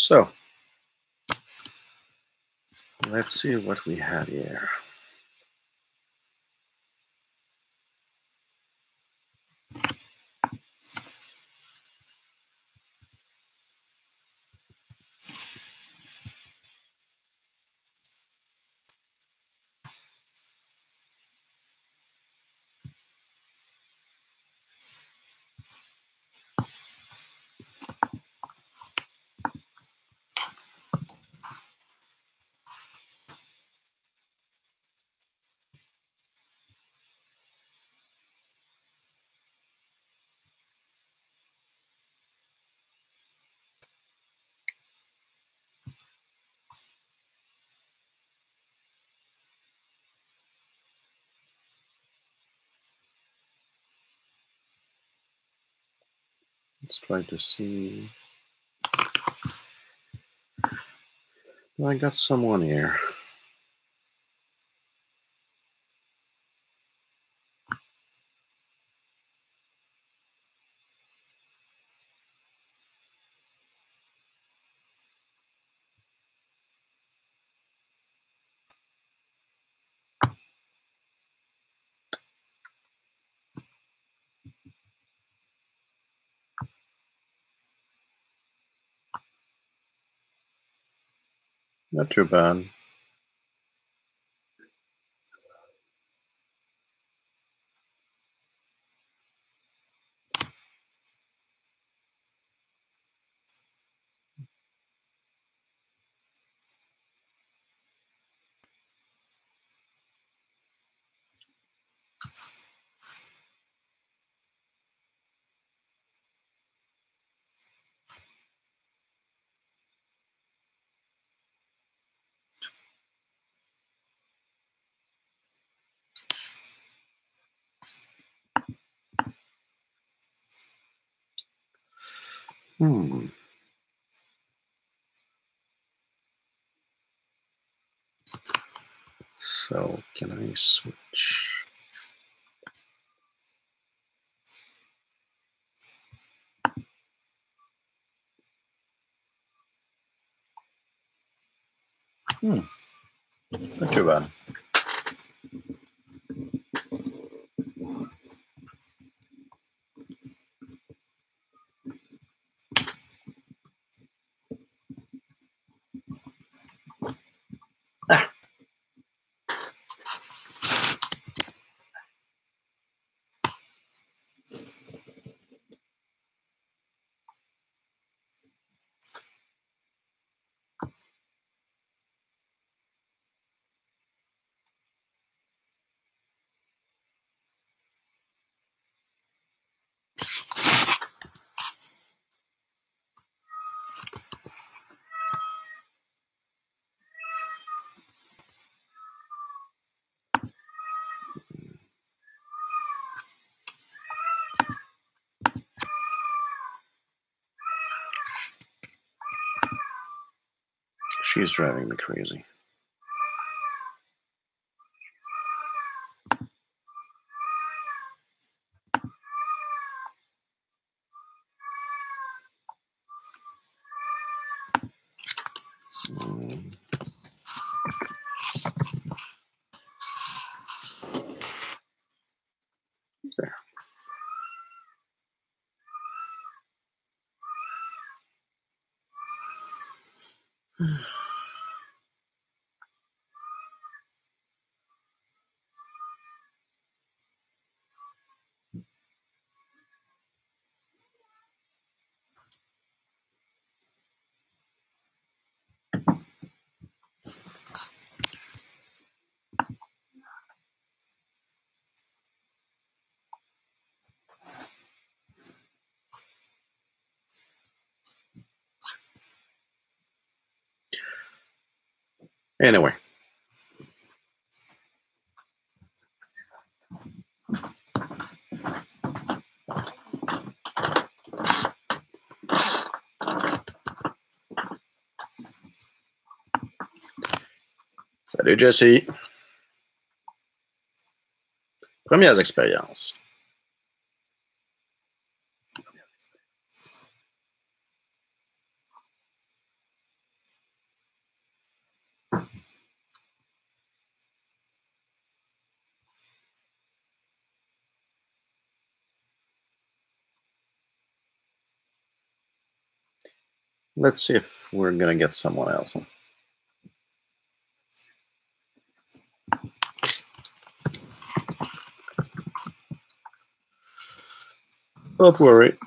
So let's see what we have here. Let's try to see. I got someone here. Not too bad. So can I switch? Not too bad. She's driving me crazy. There. Anyway. Salut Jesse. Premières expériences. Let's see if we're gonna get someone else. Don't worry.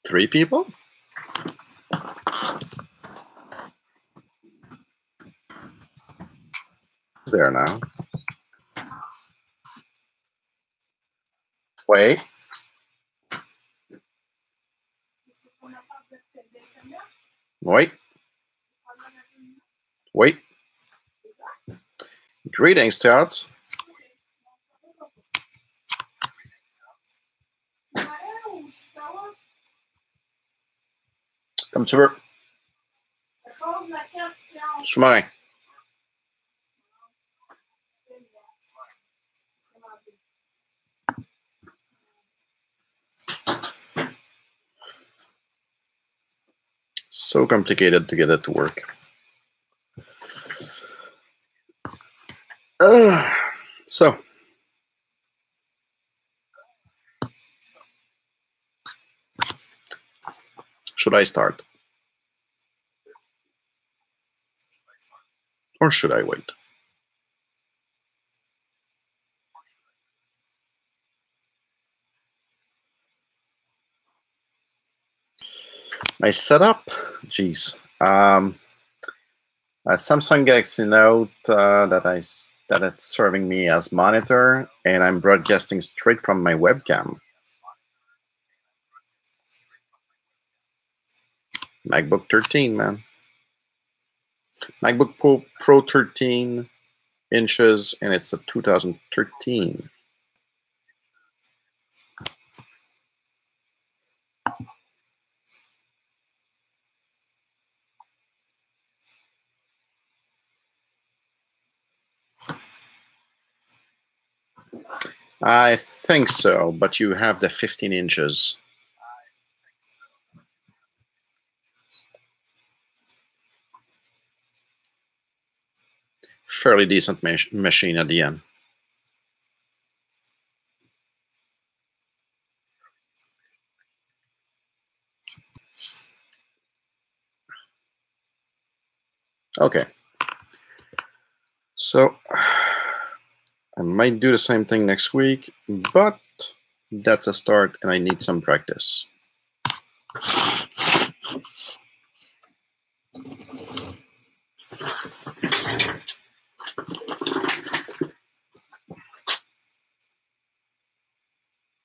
Three people? There now. Wait. Wait. Wait. Greetings, Scouts. Comme tu veux. Chemin. So complicated to get it to work. So. Should I start? Or should I wait? My setup, geez. A Samsung Galaxy Note that it's serving me as monitor, and I'm broadcasting straight from my webcam. MacBook 13, man. MacBook Pro 13 inches, and it's a 2013. I think so, but you have the 15 inches. Fairly decent machine at the end. Okay. So I might do the same thing next week, but that's a start and I need some practice.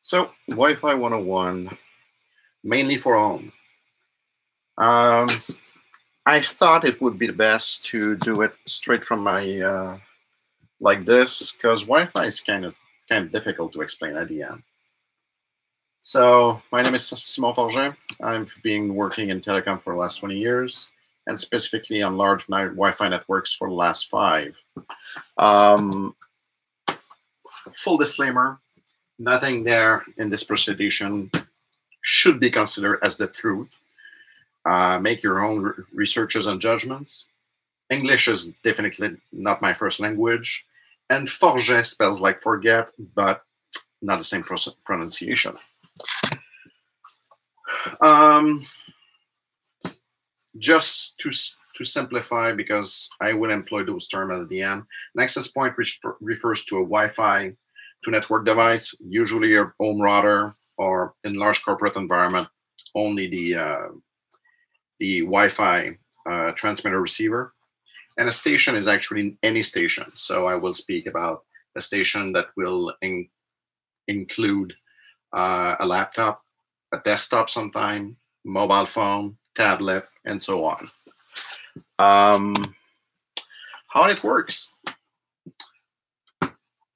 So Wi-Fi 101, mainly for home. I thought it would be the best to do it straight from my like this, because Wi-Fi is kind of difficult to explain at the end. So my name is Simon Forget. I've been working in telecom for the last 20 years, and specifically on large Wi-Fi networks for the last 5. Full disclaimer, nothing there in this presentation should be considered as the truth. Make your own researches and judgments. English is definitely not my first language, and Forget spells like forget, but not the same pronunciation. Just to simplify, because I will employ those terms at the end, an access point refers to a Wi-Fi to network device, usually a home router, or in large corporate environment, only the Wi-Fi transmitter receiver. And a station is actually any station. So I will speak about a station that will include a laptop, a desktop sometime, mobile phone, tablet, and so on. How it works.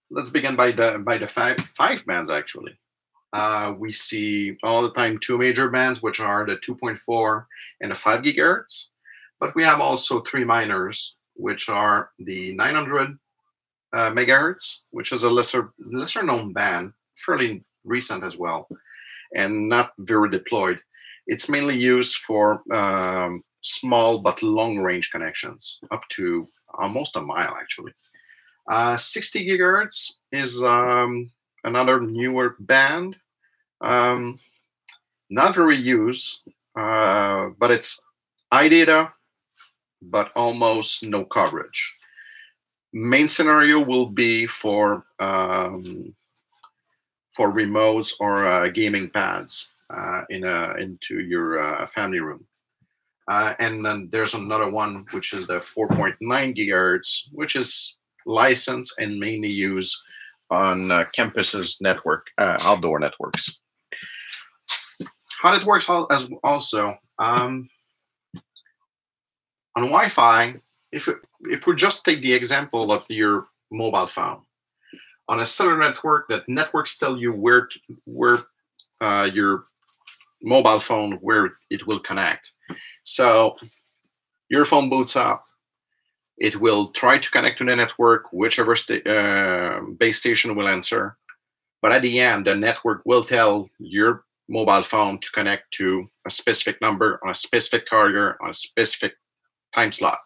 Let's begin by the five bands, actually. We see all the time 2 major bands, which are the 2.4 and the 5 gigahertz. But we have also 3 minors, which are the 900 megahertz, which is a lesser known band, fairly recent as well, and not very deployed. It's mainly used for small but long range connections, up to almost a mile actually. 60 gigahertz is another newer band. Not very used, but it's high data, but almost no coverage. Main scenario will be for remotes or gaming pads into your family room. And then there's another one, which is the 4.9 gigahertz, which is licensed and mainly used on campuses network, outdoor networks. How it works as also on Wi-Fi, if we just take the example of your mobile phone, on a cellular network, that networks tell you where your mobile phone, where it will connect. So your phone boots up, it will try to connect to the network, whichever base station will answer. But at the end, the network will tell your mobile phone to connect to a specific number on a specific carrier on a specific time slot.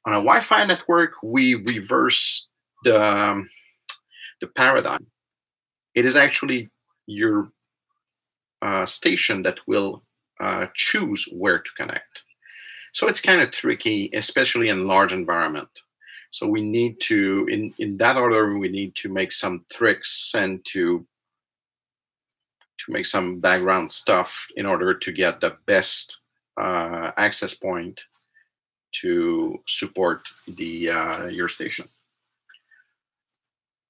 On a Wi-Fi network, we reverse the paradigm. It is actually your station that will choose where to connect. So it's kind of tricky, especially in large environment. So we need to, in that order, we need to make some tricks and to make some background stuff in order to get the best access point to support your station.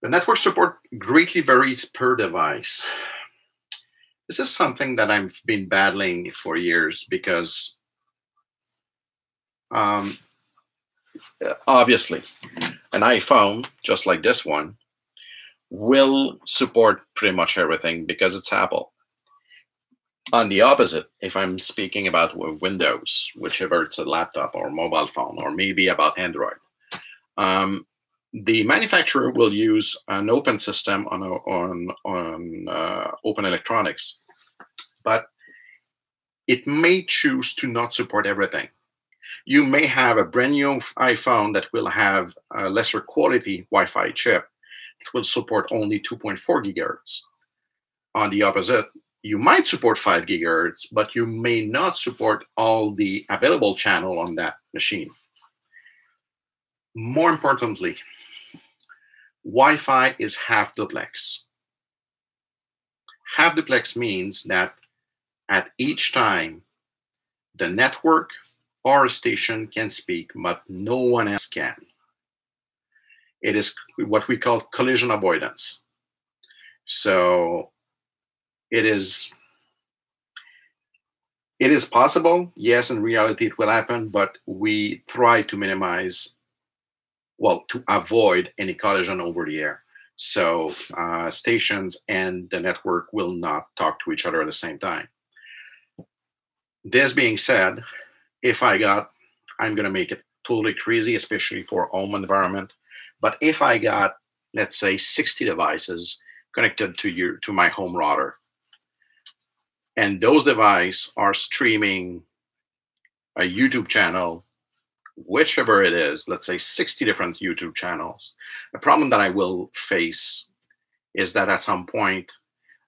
The network support greatly varies per device. This is something that I've been battling for years because obviously an iPhone, just like this one, will support pretty much everything because it's Apple. On the opposite, if I'm speaking about Windows, whichever it's a laptop or mobile phone, or maybe about Android, the manufacturer will use an open system on open electronics, but it may choose to not support everything. You may have a brand new iPhone that will have a lesser quality Wi-Fi chip that will support only 2.4 gigahertz. On the opposite, you might support 5 gigahertz, but you may not support all the available channel on that machine. More importantly, Wi-Fi is half duplex. Half duplex means that at each time, the network or a station can speak, but no one else can. It is what we call collision avoidance. So it is possible. Yes, in reality, it will happen, but we try to minimize, well, to avoid any collision over the air. So stations and the network will not talk to each other at the same time. This being said, I'm going to make it totally crazy, especially for home environment. But if I got, let's say, 60 devices connected to my home router, and those devices are streaming a YouTube channel, whichever it is, let's say 60 different YouTube channels, the problem that I will face is that at some point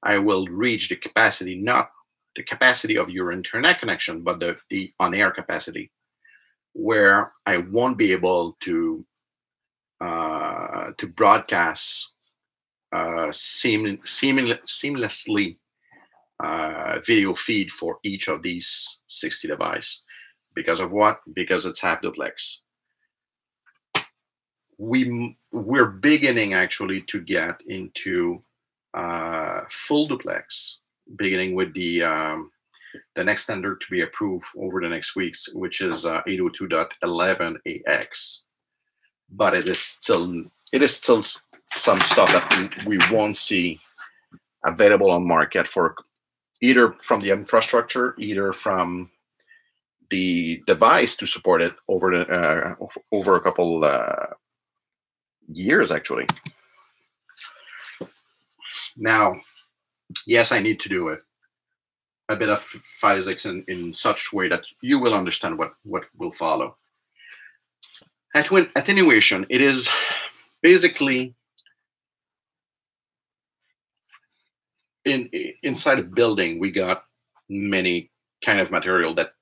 I will reach the capacity, not the capacity of your internet connection, but the on-air capacity, where I won't be able to broadcast seamlessly video feed for each of these 60 devices. Because of what? Because it's half duplex. We're beginning actually to get into full duplex, beginning with the next standard to be approved over the next weeks, which is 802.11ax. But it is still some stuff that we won't see available on market for either from the infrastructure, either from the device to support it over a couple years actually. Now, yes, I need to do it a bit of physics in such way that you will understand what will follow. Attenuation, it is basically inside a building. We got many kind of material that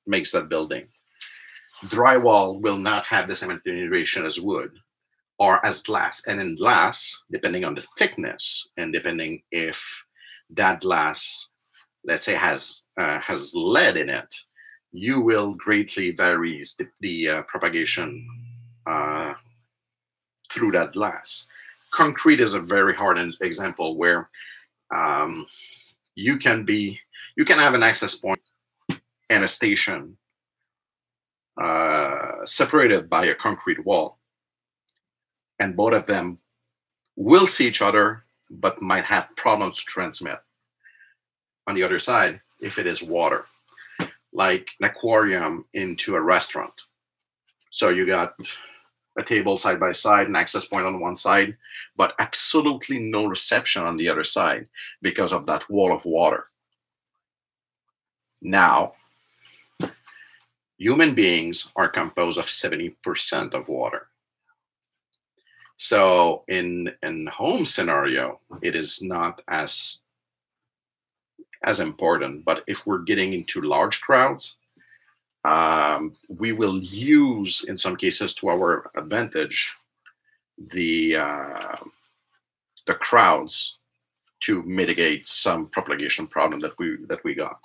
makes that building. Drywall will not have the same attenuation as wood or as glass. And in glass, depending on the thickness and depending if that glass, let's say, has lead in it, you will greatly vary the propagation through that glass. Concrete is a very hard example where you can have an access point and a station separated by a concrete wall, and both of them will see each other but might have problems to transmit. On the other side, if it is water, like an aquarium into a restaurant, so you got a table side by side, an access point on one side, but absolutely no reception on the other side because of that wall of water. Now, human beings are composed of 70% of water. So in a home scenario, it is not as important. But if we're getting into large crowds, we will use, in some cases, to our advantage, the crowds to mitigate some propagation problem that we got.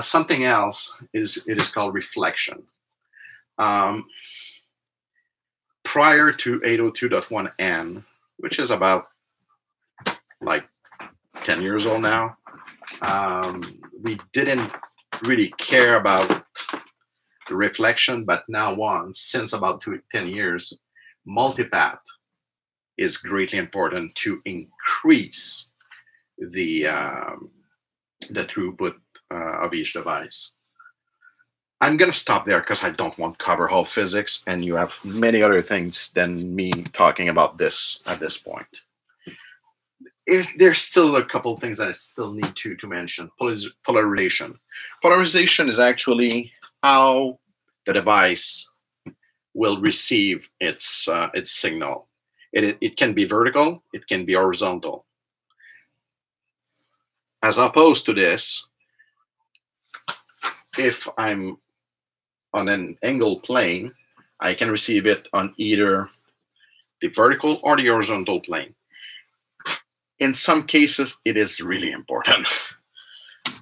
Something else is called reflection. Prior to 802.1n, which is about like 10 years old now, we didn't really care about the reflection, but now since about 10 years, multipath is greatly important to increase the throughput of each device. I'm going to stop there because I don't want to cover whole physics, and you have many other things than me talking about this at this point. There's still a couple of things that I still need to mention. Polarization. Polarization is actually how the device will receive its signal. It can be vertical, it can be horizontal. As opposed to this, if I'm on an angled plane, I can receive it on either the vertical or the horizontal plane. In some cases, it is really important.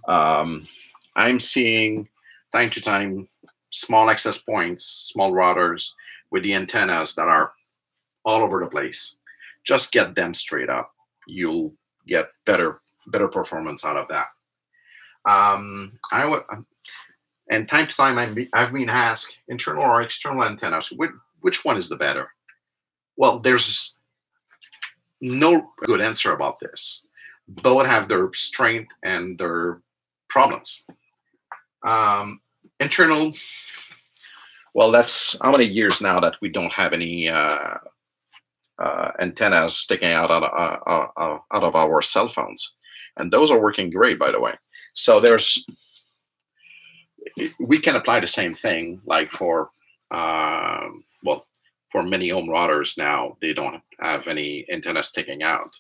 I'm seeing, time to time, small access points, small routers with the antennas that are all over the place. Just get them straight up. You'll get better performance out of that. And time to time, I've been asked, internal or external antennas, which one is the better? Well, there's no good answer about this. Both have their strength and their problems. Internal, well, that's how many years now that we don't have any antennas sticking out of our cell phones. And those are working great, by the way. So we can apply the same thing, like for many home routers now, they don't have any antenna sticking out,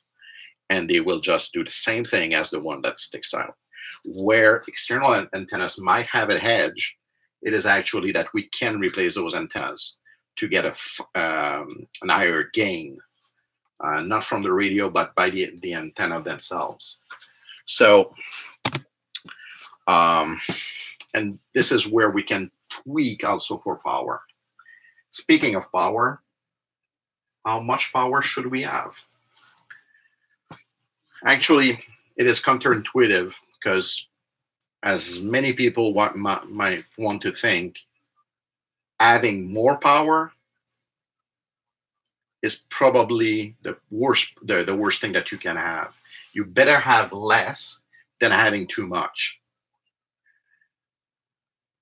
and they will just do the same thing as the one that sticks out. Where external antennas might have a hedge, it is actually that we can replace those antennas to get an higher gain, not from the radio, but by the antenna themselves. So, and this is where we can tweak also for power. Speaking of power, how much power should we have? Actually, it is counterintuitive because, as many people might want to think, having more power is probably the worst thing that you can have. You better have less than having too much.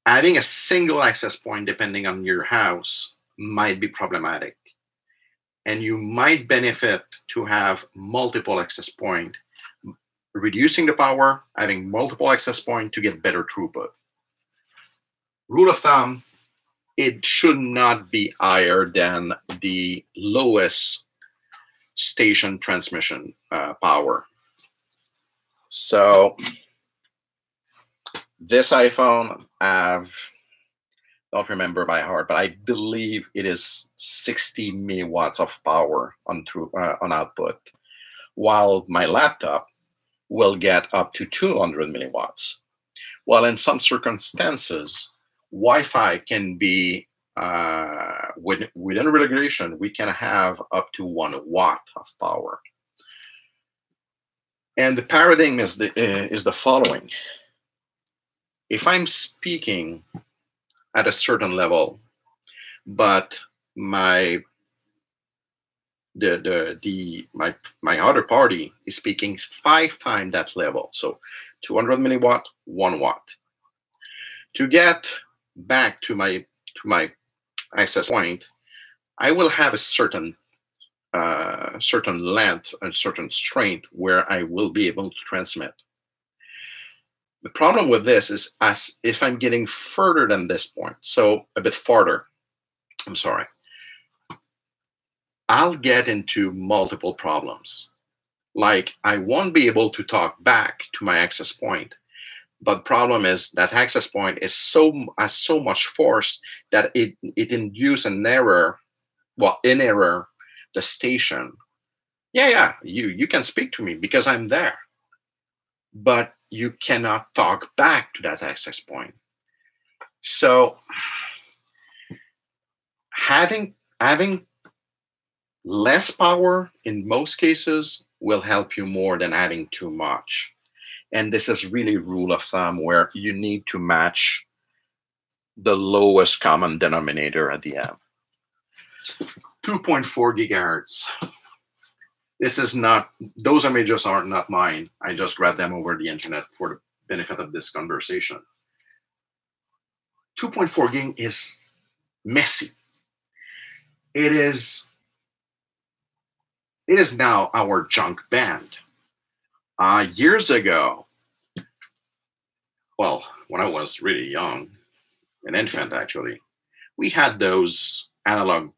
Having a single access point, depending on your house, might be problematic. And you might benefit to have multiple access points, reducing the power, having multiple access points to get better throughput. Rule of thumb, it should not be higher than the lowest station transmission power. So this iPhone, don't remember by heart, but I believe it is 60 milliwatts of power on output, while my laptop will get up to 200 milliwatts. Well, in some circumstances, Wi-Fi can be within regulation. We can have up to 1 watt of power, and the paradigm is the following: if I'm speaking at a certain level, but my other party is speaking 5 times that level, so 200 milliwatt, 1 watt. To get back to my access point, I will have a certain length and certain strength where I will be able to transmit. The problem with this is, as if I'm getting further than this point, so a bit farther, I'm sorry, I'll get into multiple problems. Like, I won't be able to talk back to my access point, but the problem is that access point has so much force that it induces an error. Well, in error, the station. Yeah, you can speak to me because I'm there, but you cannot talk back to that access point. So having less power in most cases will help you more than having too much. And this is really rule of thumb, where you need to match the lowest common denominator at the end. 2.4 gigahertz. This is not, those images are not mine. I just grabbed them over the internet for the benefit of this conversation. 2.4 gig is messy. It is now our junk band. Years ago, well, when I was really young, an infant actually, we had those analog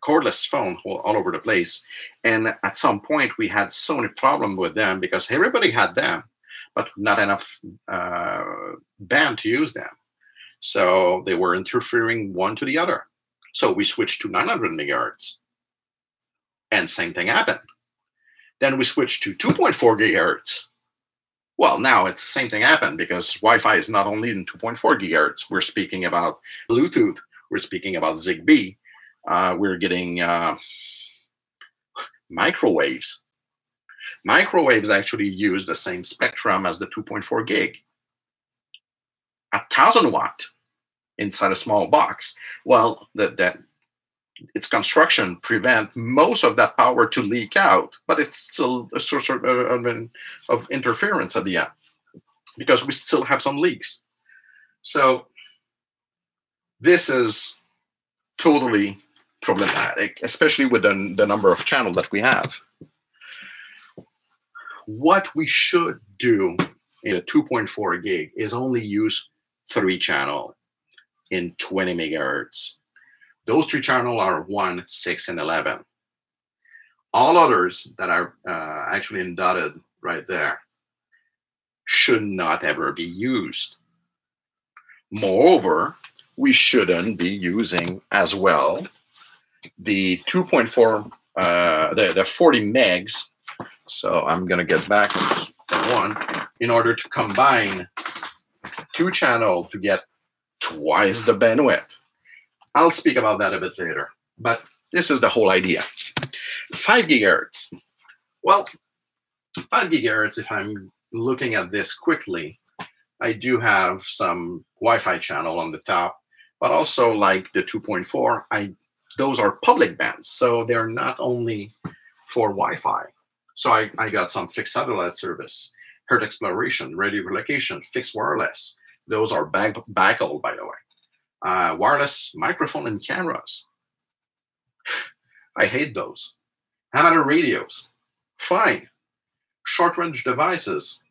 cordless phone all over the place. And at some point, we had so many problems with them because everybody had them, but not enough band to use them. So they were interfering one to the other. So we switched to 900 megahertz, and same thing happened. Then we switched to 2.4 gigahertz. Well, now it's the same thing happened because Wi-Fi is not only in 2.4 gigahertz. We're speaking about Bluetooth. We're speaking about Zigbee. We're getting microwaves. Microwaves actually use the same spectrum as the 2.4 gig. 1,000 watt inside a small box. Well, that its construction prevent most of that power to leak out, but it's still a source of interference at the end because we still have some leaks. So this is totally problematic, especially with the number of channels that we have. What we should do in a 2.4 gig is only use 3 channels in 20 megahertz. Those 3 channels are 1, 6, and 11. All others that are actually dotted right there should not ever be used. Moreover, we shouldn't be using as well the 2.4, the 40 megs. So I'm going to get back to 1 in order to combine 2 channels to get twice the bandwidth. I'll speak about that a bit later, but this is the whole idea. 5 gigahertz. Well, 5 gigahertz, if I'm looking at this quickly, I do have some Wi-Fi channel on the top, but also like the 2.4, those are public bands, so they're not only for Wi-Fi. So I got some fixed satellite service, Earth exploration, radio relocation, fixed wireless. Those are backhaul, by the way. Wireless microphone and cameras. I hate those. Amateur radios. Fine. Short-range devices.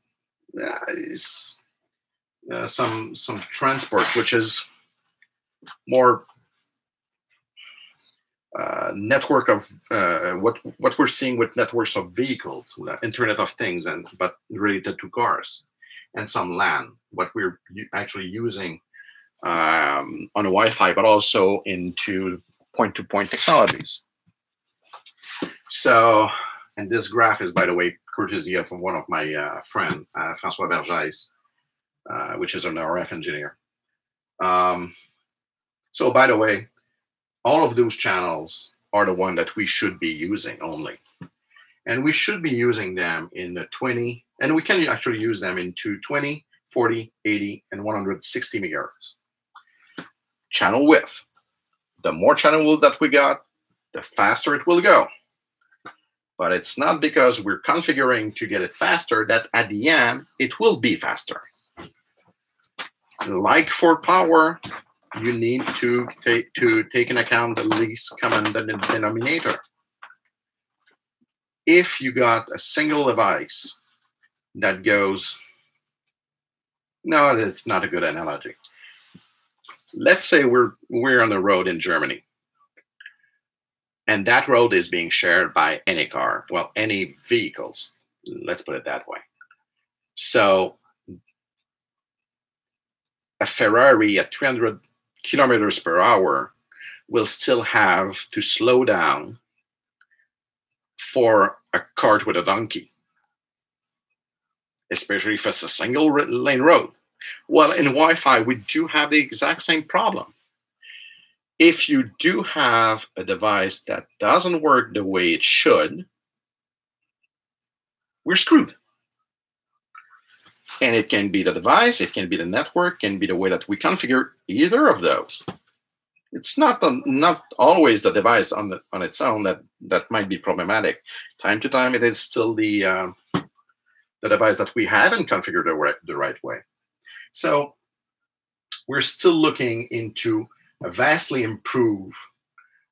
Some transport, which is more network of what we're seeing with networks of vehicles, Internet of Things, but related to cars, and some LAN, what we're actually using on Wi-Fi, but also into point-to-point technologies. So, and this graph is, by the way, courtesy of one of my friend, François Vergès, which is an RF engineer. So, by the way, all of those channels are the one that we should be using only. And we should be using them in the 20, and we can actually use them into 20, 40, 80, and 160 megahertz. Channel width. The more channel width that we got, the faster it will go. But it's not because we're configuring to get it faster that at the end, it will be faster. Like for power, you need to take into account the least common denominator. If you got a single device that goes, no, that's not a good analogy. Let's say we're on the road in Germany, and that road is being shared by any car, well, any vehicles, let's put it that way. So a Ferrari at 300 kilometers per hour will still have to slow down for a cart with a donkey, especially if it's a single lane road. Well, in Wi-Fi, we do have the exact same problem. If you do have a device that doesn't work the way it should, we're screwed. And it can be the device, it can be the network, it can be the way that we configure either of those. It's not always the device on its own that might be problematic. Time to time, it is still the device that we haven't configured the right way. So we're still looking into a vastly improved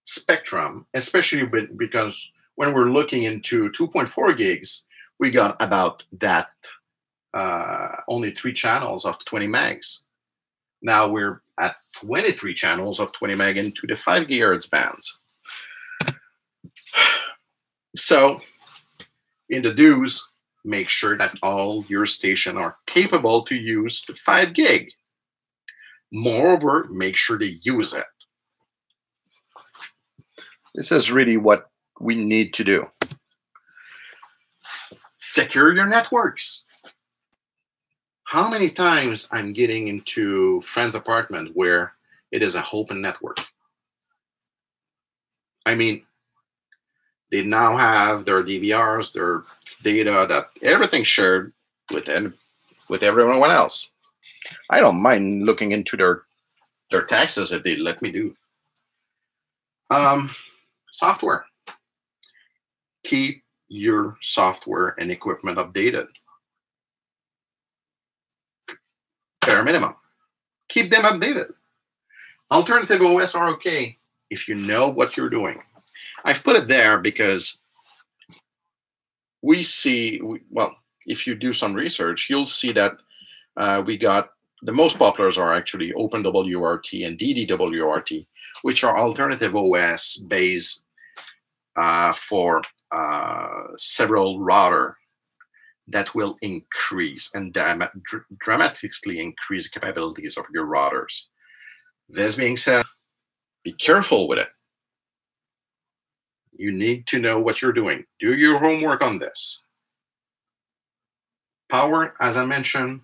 spectrum, especially because when we're looking into 2.4 gigs, we got about that only 3 channels of 20 megs. Now we're at 23 channels of 20 meg into the 5 gigahertz bands. So in the dues, make sure that all your stations are capable to use the 5 gig. Moreover, make sure they use it. This is really what we need to do. Secure your networks. How many times I'm getting into friend's apartment where it is an open network? I mean, they now have their DVRs, their data, that everything's shared with everyone else. I don't mind looking into their taxes if they let me do. Software. Keep your software and equipment updated. Bare minimum. Keep them updated. Alternative OS are okay if you know what you're doing. I've put it there because we see, well, if you do some research, you'll see that we got the most populars are actually OpenWRT and DDWRT, which are alternative OS based for several router that will increase and dramatically increase the capabilities of your routers. This being said, be careful with it. You need to know what you're doing. Do your homework on this. Power, as I mentioned,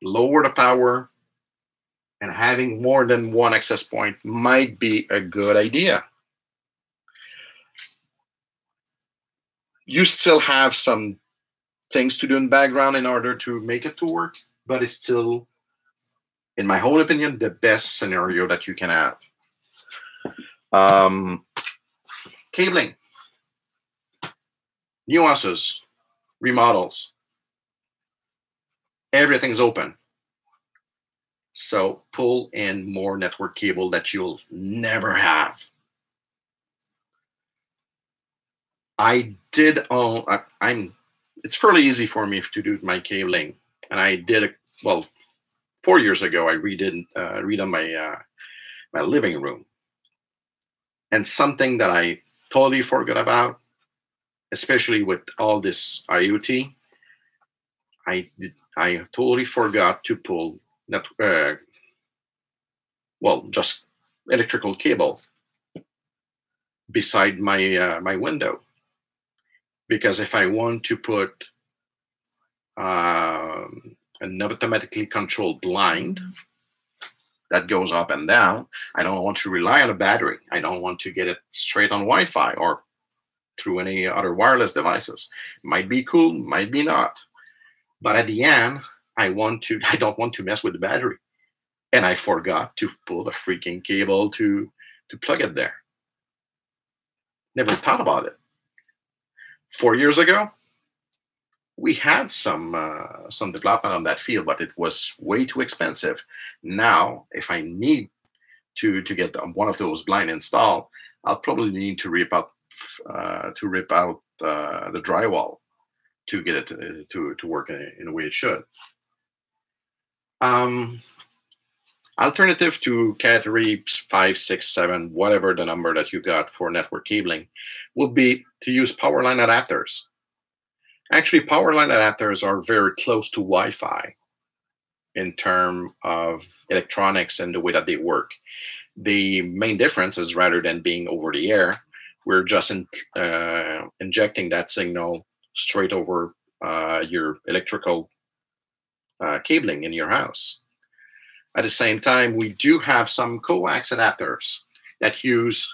lower the power, and having more than one access point might be a good idea. You still have some things to do in the background in order to make it to work, but it's still, in my whole opinion, the best scenario that you can have. Cabling, nuances, remodels, everything's open. So pull in more network cable that you'll never have. It's fairly easy for me to do my cabling, and I did it, well, 4 years ago. I redone my living room. And something that I totally forgot about, especially with all this IoT, I totally forgot to pull just electrical cable beside my window, because if I want to put an automatically controlled blind that goes up and down, I don't want to rely on a battery. I don't want to get it straight on Wi-Fi or through any other wireless devices. Might be cool, might be not. But at the end, I don't want to mess with the battery. And I forgot to pull the freaking cable to plug it there. Never thought about it. 4 years ago, we had some development on that field, but it was way too expensive. Now, if I need to get one of those blind installed, I'll probably need to rip out the drywall to get it to work in a way it should. Alternative to category 5, 6, 7, whatever the number that you got for network cabling, would be to use power line adapters. Actually, power line adapters are very close to Wi-Fi in terms of electronics and the way that they work. The main difference is, rather than being over the air, we're just injecting that signal straight over your electrical cabling in your house. At the same time, we do have some coax adapters that use,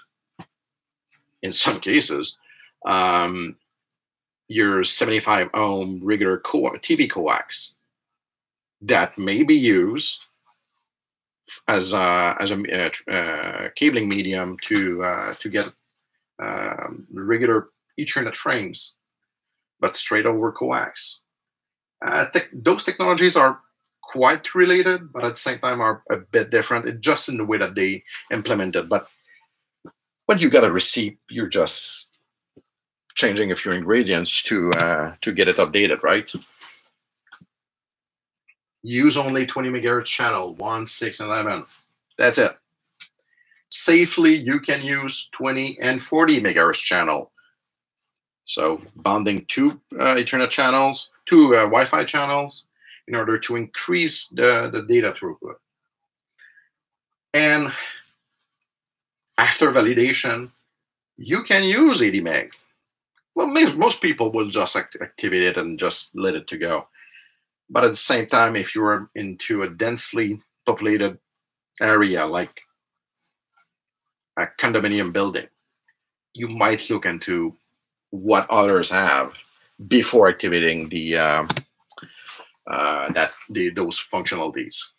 in some cases, your 75 ohm regular TV coax that may be used as a cabling medium to get regular Ethernet frames, but straight over coax. Those technologies are quite related, but at the same time are a bit different. It's just in the way that they implement it. But when you got a receipt, you're just changing a few ingredients to get it updated, right? Use only 20 megahertz channel, 1, 6, and 11. That's it. Safely, you can use 20 and 40 megahertz channel. So bonding two Ethernet channels, two Wi-Fi channels, in order to increase the data throughput. And after validation, you can use 80 meg. Well, most people will just activate it and just let it to go. But at the same time, if you're into a densely populated area like a condominium building, you might look into what others have before activating those functionalities.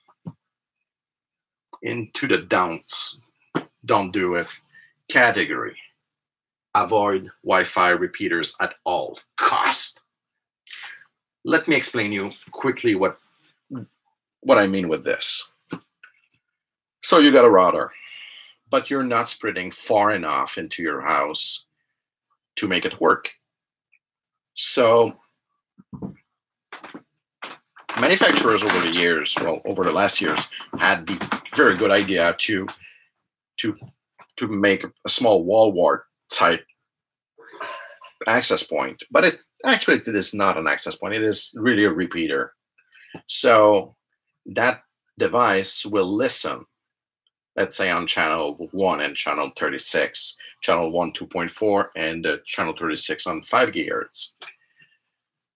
Into the don't do it category. Avoid Wi-Fi repeaters at all cost. Let me explain you quickly what I mean with this. So you got a router, but you're not spreading far enough into your house to make it work. So manufacturers over the years, over the last years, had the very good idea to make a small wall wart type access point, but it is not an access point. It is really a repeater. So that device will listen, let's say on channel 1 and channel 36, channel 1 2.4 and channel 36 on 5 gigahertz.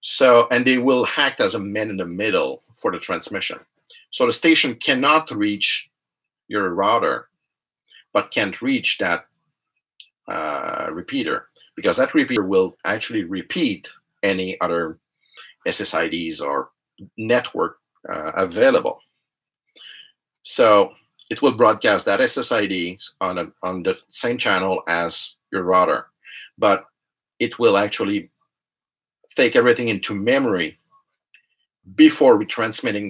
So, and they will act as a man in the middle for the transmission. So the station cannot reach your router, but can't reach that repeater, because that repeater will actually repeat any other SSIDs or network available. So it will broadcast that SSID on the same channel as your router, but it will actually take everything into memory before retransmitting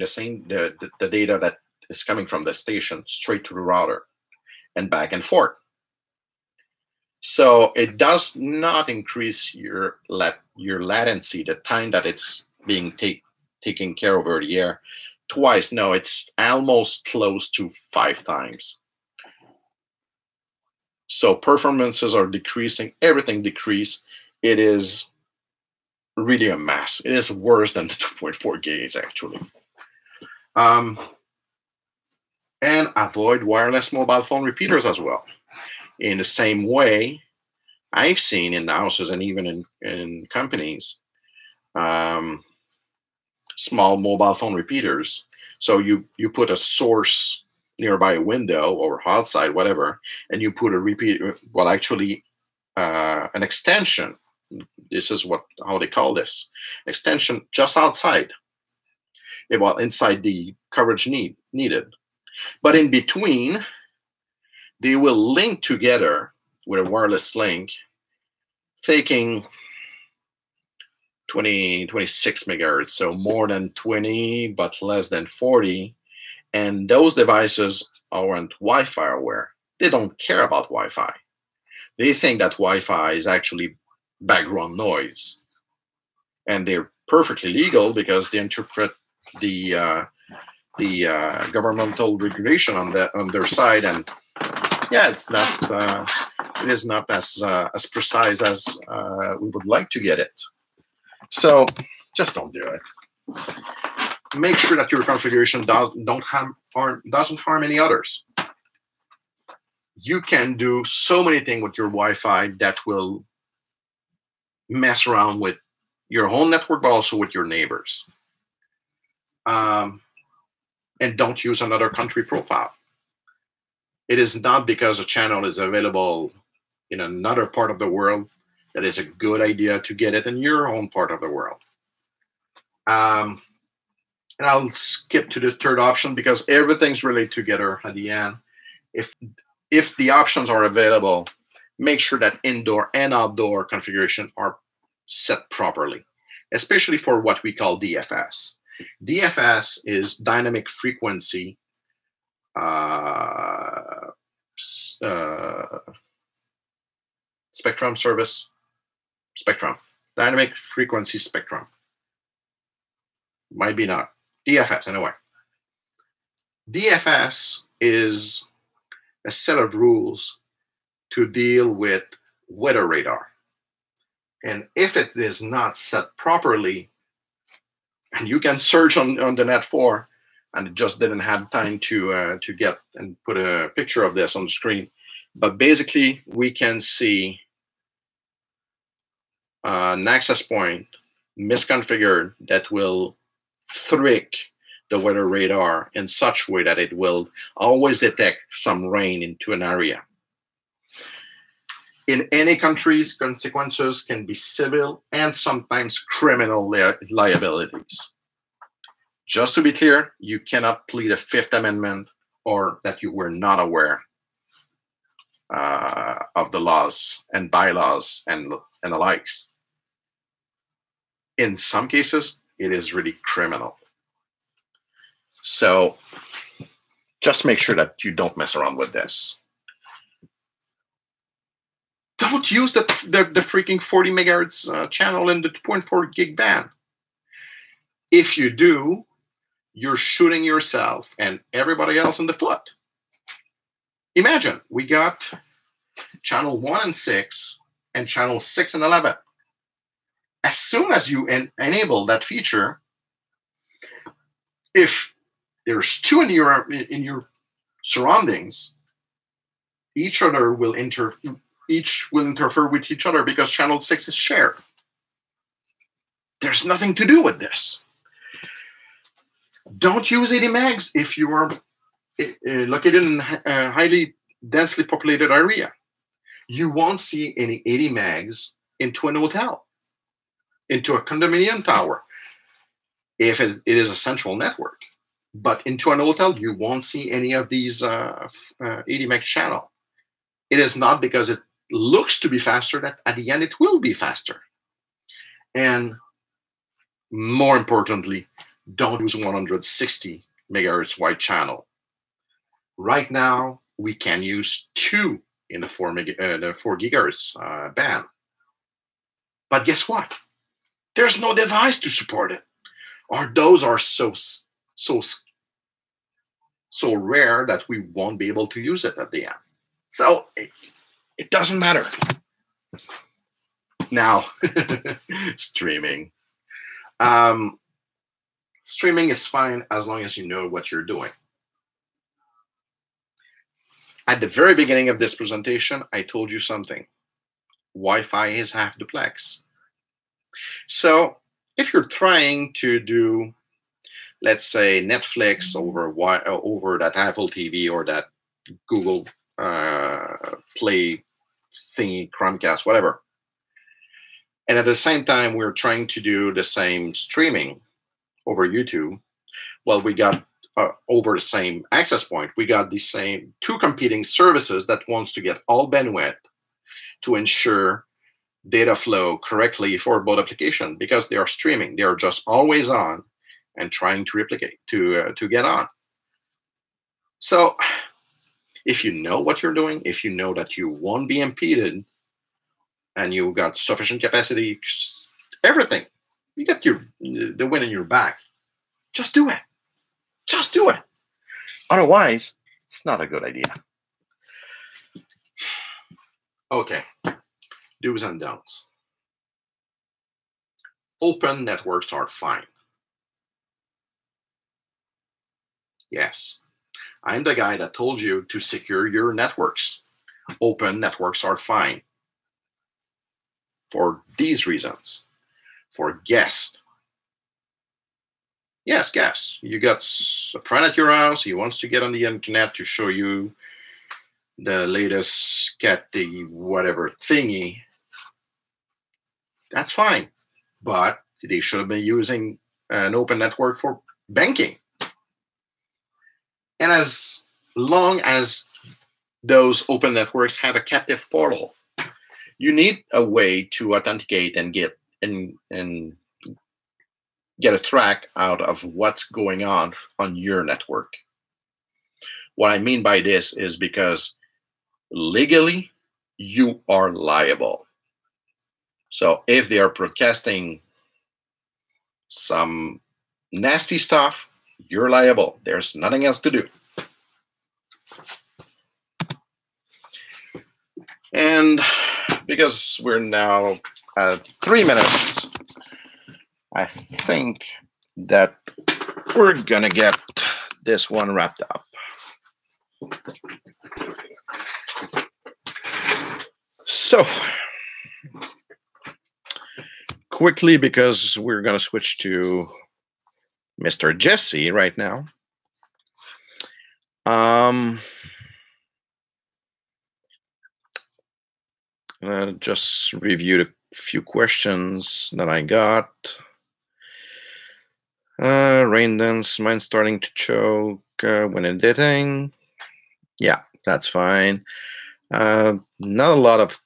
the data that is coming from the station straight to the router and back and forth. So it does not increase your latency, the time that it's being taken care of over the air, twice. No, it's almost close to 5 times. So performances are decreasing, everything decrease. It is really a mess. It is worse than the 2.4 gigs actually. And avoid wireless mobile phone repeaters as well. In the same way, I've seen in houses and even in companies, small mobile phone repeaters. So you put a source nearby a window or outside, whatever, and you put a repeater, well, actually an extension. This is how they call this extension, just outside. Well, inside the coverage needed, but in between, they will link together with a wireless link, taking 26 megahertz, so more than 20 but less than 40. And those devices aren't Wi-Fi aware. They don't care about Wi-Fi. They think that Wi-Fi is actually background noise, and they're perfectly legal because they interpret the governmental regulation on their side, and yeah, it is not as precise as we would like to get it. So just don't do it. Make sure that your configuration doesn't harm any others. You can do so many things with your Wi-Fi that will mess around with your own network, but also with your neighbors. And don't use another country profile. It is not because a channel is available in another part of the world that is a good idea to get it in your own part of the world. And I'll skip to the third option because everything's related together at the end. If the options are available, make sure that indoor and outdoor configuration are set properly, especially for what we call DFS. DFS is dynamic frequency spectrum service. Spectrum. Dynamic frequency spectrum. Might be not. DFS, anyway. DFS is a set of rules to deal with weather radar. And if it is not set properly, and you can search on the net for, and it just didn't have time to get and put a picture of this on the screen. But basically, we can see an access point misconfigured that will trick the weather radar in such a way that it will always detect some rain into an area. In any countries, consequences can be civil and sometimes criminal liabilities. Just to be clear, you cannot plead a Fifth Amendment or that you were not aware of the laws and bylaws and the likes. In some cases, it is really criminal. So just make sure that you don't mess around with this. Don't use the freaking 40 megahertz channel in the 2.4 gig band. If you do, you're shooting yourself and everybody else in the foot. Imagine we got channel 1 and 6 and channel 6 and 11. As soon as you enable that feature, if there's two in your surroundings, each will interfere with each other because channel 6 is shared. There's nothing to do with this. Don't use 80 megs if you are located in a highly densely populated area. You won't see any 80 megs into an hotel, into a condominium tower, if it is a central network. But into an hotel, you won't see any of these 80 meg channel. It is not because it looks to be faster that at the end it will be faster. And more importantly, don't use 160 megahertz wide channel. Right now, we can use 2 in the 4 gigahertz band. But guess what? There's no device to support it. Or those are so rare that we won't be able to use it at the end. So It doesn't matter. Now, streaming. Streaming is fine as long as you know what you're doing. At the very beginning of this presentation, I told you something. Wi-Fi is half duplex. So if you're trying to do, let's say, Netflix over that Apple TV or that Google Play thingy, Chromecast, whatever, and at the same time we're trying to do the same streaming over YouTube, well, we got over the same access point, we got the same two competing services that wants to get all bandwidth to ensure data flow correctly for both applications, because they are streaming. They are just always on and trying to replicate, to get on. So if you know what you're doing, if you know that you won't be impeded, and you got sufficient capacity, everything, you got the wind in your back, just do it. Just do it. Otherwise, it's not a good idea. Okay. Do's and don'ts. Open networks are fine. Yes. I'm the guy that told you to secure your networks. Open networks are fine. For these reasons. For guests. Yes, guests. You got a friend at your house. He wants to get on the internet to show you the latest catty whatever thingy. That's fine. But they should be using an open network for banking. And as long as those open networks have a captive portal, you need a way to authenticate and get a track out of what's going on your network. What I mean by this is because legally you are liable. So if they are broadcasting some nasty stuff, you're liable. There's nothing else to do. And because we're now at 3 minutes, I think that we're gonna get this one wrapped up. So quickly, because we're gonna switch to Mr. Jesse right now. Just reviewed a few questions that I got. Raindance, mine starting to choke when editing. Yeah, that's fine. Not a lot of,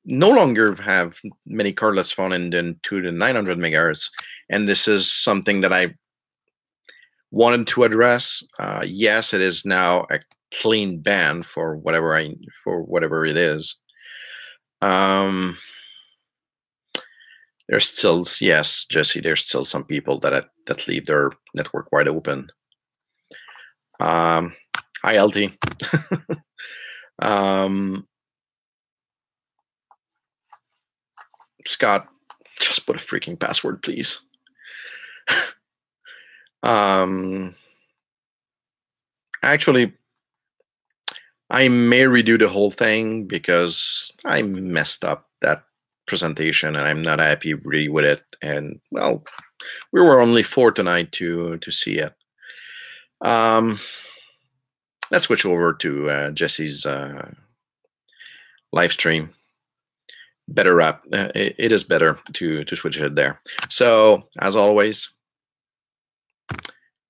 no longer have many cordless phone in the 2 to 900 megahertz, and this is something that I wanted to address. Yes, it is now a clean band for whatever it is. There's still, yes, Jesse, there's still some people that leave their network wide open. Hi, LT. Scott, just put a freaking password, please. Actually, I may redo the whole thing because I messed up that presentation and I'm not happy really with it. And well, we were only 4 tonight to see it. Let's switch over to Jesse's live stream. Better wrap. It is better to switch it there. So as always,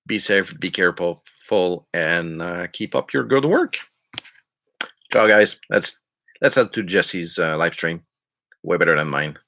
be safe, be careful, and keep up your good work. Ciao, guys. Let's head to Jesse's live stream. Way better than mine.